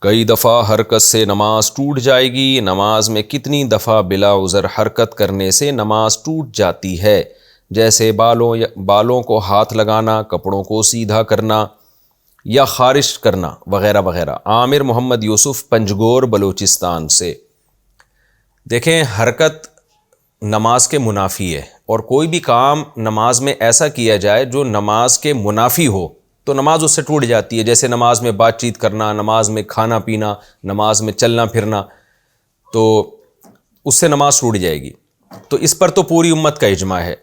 کئی دفعہ حرکت سے نماز ٹوٹ جائے گی، نماز میں کتنی دفعہ بلا عذر حرکت کرنے سے نماز ٹوٹ جاتی ہے؟ جیسے بالوں کو ہاتھ لگانا، کپڑوں کو سیدھا کرنا یا خارش کرنا وغیرہ وغیرہ۔ عامر محمد یوسف، پنجگور، بلوچستان سے۔ دیکھیں، حرکت نماز کے منافی ہے، اور کوئی بھی کام نماز میں ایسا کیا جائے جو نماز کے منافی ہو تو نماز اس سے ٹوٹ جاتی ہے۔ جیسے نماز میں بات چیت کرنا، نماز میں کھانا پینا، نماز میں چلنا پھرنا، تو اس سے نماز ٹوٹ جائے گی۔ تو اس پر تو پوری امت کا اجماع ہے،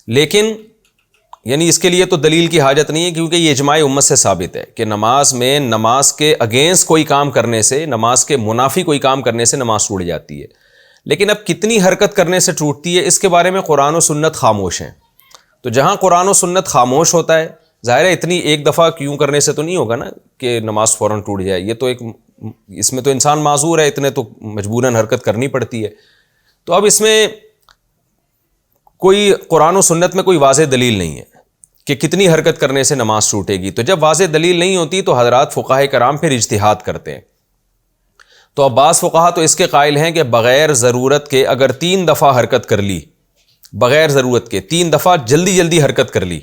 لیکن یعنی اس کے لیے تو دلیل کی حاجت نہیں ہے، کیونکہ یہ اجماع امت سے ثابت ہے کہ نماز میں نماز کے اگینسٹ کوئی کام کرنے سے، نماز کے منافی کوئی کام کرنے سے نماز ٹوٹ جاتی ہے۔ لیکن اب کتنی حرکت کرنے سے ٹوٹتی ہے، اس کے بارے میں قرآن و سنت خاموش ہیں۔ تو جہاں قرآن و سنت خاموش ہوتا ہے، ظاہر ہے اتنی ایک دفعہ کیوں کرنے سے تو نہیں ہوگا نا کہ نماز فوراً ٹوٹ جائے۔ یہ تو اس میں تو انسان معذور ہے، اتنے تو مجبوراً حرکت کرنی پڑتی ہے۔ تو اب اس میں کوئی قرآن و سنت میں کوئی واضح دلیل نہیں ہے کہ کتنی حرکت کرنے سے نماز ٹوٹے گی۔ تو جب واضح دلیل نہیں ہوتی تو حضرات فقہاء کرام پھر اجتہاد کرتے ہیں۔ تو اب بعض فقہا تو اس کے قائل ہیں کہ بغیر ضرورت کے اگر 3 دفعہ حرکت کر لی، بغیر ضرورت کے 3 دفعہ جلدی حرکت کر لی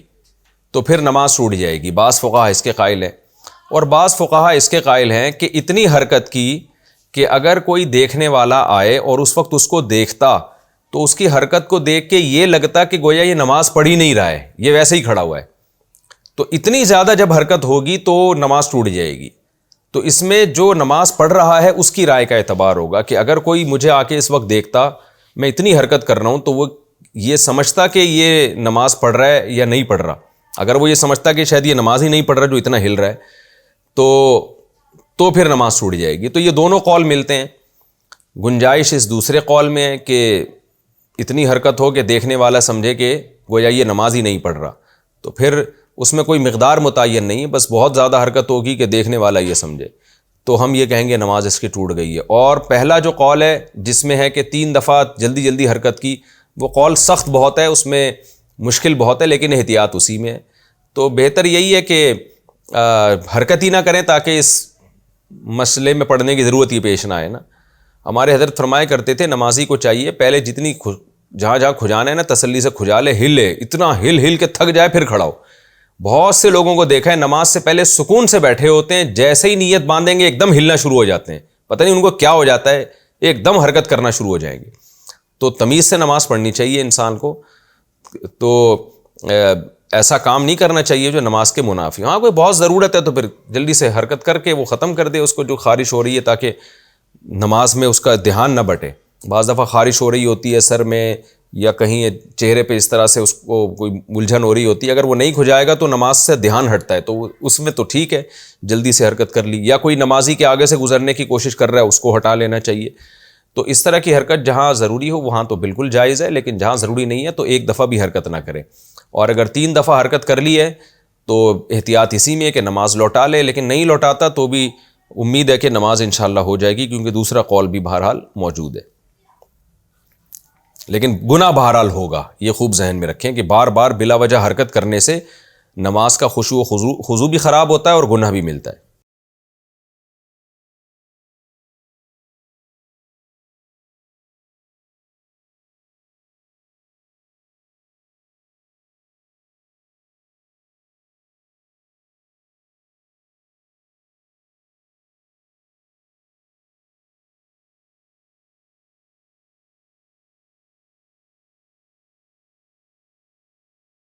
تو پھر نماز ٹوٹ جائے گی۔ بعض فقہا اس کے قائل ہیں، اور بعض فقہا اس کے قائل ہیں کہ اتنی حرکت کی کہ اگر کوئی دیکھنے والا آئے اور اس وقت اس کو دیکھتا تو اس کی حرکت کو دیکھ کے یہ لگتا کہ گویا یہ نماز پڑھ ہی نہیں رہا ہے، یہ ویسے ہی کھڑا ہوا ہے۔ تو اتنی زیادہ جب حرکت ہوگی تو نماز ٹوٹ جائے گی۔ تو اس میں جو نماز پڑھ رہا ہے اس کی رائے کا اعتبار ہوگا کہ اگر کوئی مجھے آ کے اس وقت دیکھتا میں اتنی حرکت کر رہا ہوں تو وہ یہ سمجھتا کہ یہ نماز پڑھ رہا ہے یا نہیں پڑھ رہا۔ اگر وہ یہ سمجھتا کہ شاید یہ نماز ہی نہیں پڑھ رہا جو اتنا ہل رہا ہے تو پھر نماز ٹوٹ جائے گی۔ تو یہ دونوں قول ملتے ہیں۔ گنجائش اس دوسرے قول میں ہے کہ اتنی حرکت ہو کہ دیکھنے والا سمجھے کہ گویا یہ نماز ہی نہیں پڑھ رہا، تو پھر اس میں کوئی مقدار متعین نہیں ہے، بس بہت زیادہ حرکت ہوگی کہ دیکھنے والا یہ سمجھے، تو ہم یہ کہیں گے نماز اس کی ٹوٹ گئی ہے۔ اور پہلا جو قول ہے جس میں ہے کہ 3 دفعہ جلدی حرکت کی، وہ قول سخت بہت ہے، اس میں مشکل بہت ہے، لیکن احتیاط اسی میں ہے۔ تو بہتر یہی ہے کہ حرکت ہی نہ کریں تاکہ اس مسئلے میں پڑھنے کی ضرورت ہی پیش نہ آئے نا۔ ہمارے حضرت فرمایا کرتے تھے نمازی کو چاہیے پہلے جتنی جہاں کھجانا ہے نا تسلی سے کھجا لے، ہلے، اتنا ہل کے تھک جائے پھر کھڑا ہو۔ بہت سے لوگوں کو دیکھا ہے نماز سے پہلے سکون سے بیٹھے ہوتے ہیں، جیسے ہی نیت باندھیں گے ایک دم ہلنا شروع ہو جاتے ہیں، پتہ نہیں ان کو کیا ہو جاتا ہے، ایک دم حرکت کرنا شروع ہو جائیں گے۔ تو تمیز سے نماز پڑھنی چاہیے انسان کو، تو ایسا کام نہیں کرنا چاہیے جو نماز کے منافی۔ ہاں کوئی بہت ضرورت ہے تو پھر جلدی سے حرکت کر کے وہ ختم کر دے اس کو جو خارش ہو رہی ہے، تاکہ نماز میں اس کا دھیان نہ بٹے۔ بعض دفعہ خارش ہو رہی ہوتی ہے سر میں یا کہیں چہرے پہ، اس طرح سے اس کو کوئی الجھن ہو رہی ہوتی ہے، اگر وہ نہیں کھجائے گا تو نماز سے دھیان ہٹتا ہے، تو اس میں تو ٹھیک ہے جلدی سے حرکت کر لی، یا کوئی نمازی کے آگے سے گزرنے کی کوشش کر رہا ہے اس کو ہٹا لینا چاہیے۔ تو اس طرح کی حرکت جہاں ضروری ہو وہاں تو بالکل جائز ہے، لیکن جہاں ضروری نہیں ہے تو 1 دفعہ بھی حرکت نہ کرے۔ اور اگر 3 دفعہ حرکت کر لی ہے تو احتیاط اسی میں ہے کہ نماز لوٹا لے، لیکن نہیں لوٹاتا تو بھی امید ہے کہ نماز انشاءاللہ ہو جائے گی، کیونکہ دوسرا قول بھی بہرحال موجود ہے۔ لیکن گناہ بہرحال ہوگا، یہ خوب ذہن میں رکھیں کہ بار بار بلا وجہ حرکت کرنے سے نماز کا خشوع و خضوع بھی خراب ہوتا ہے اور گناہ بھی ملتا ہے۔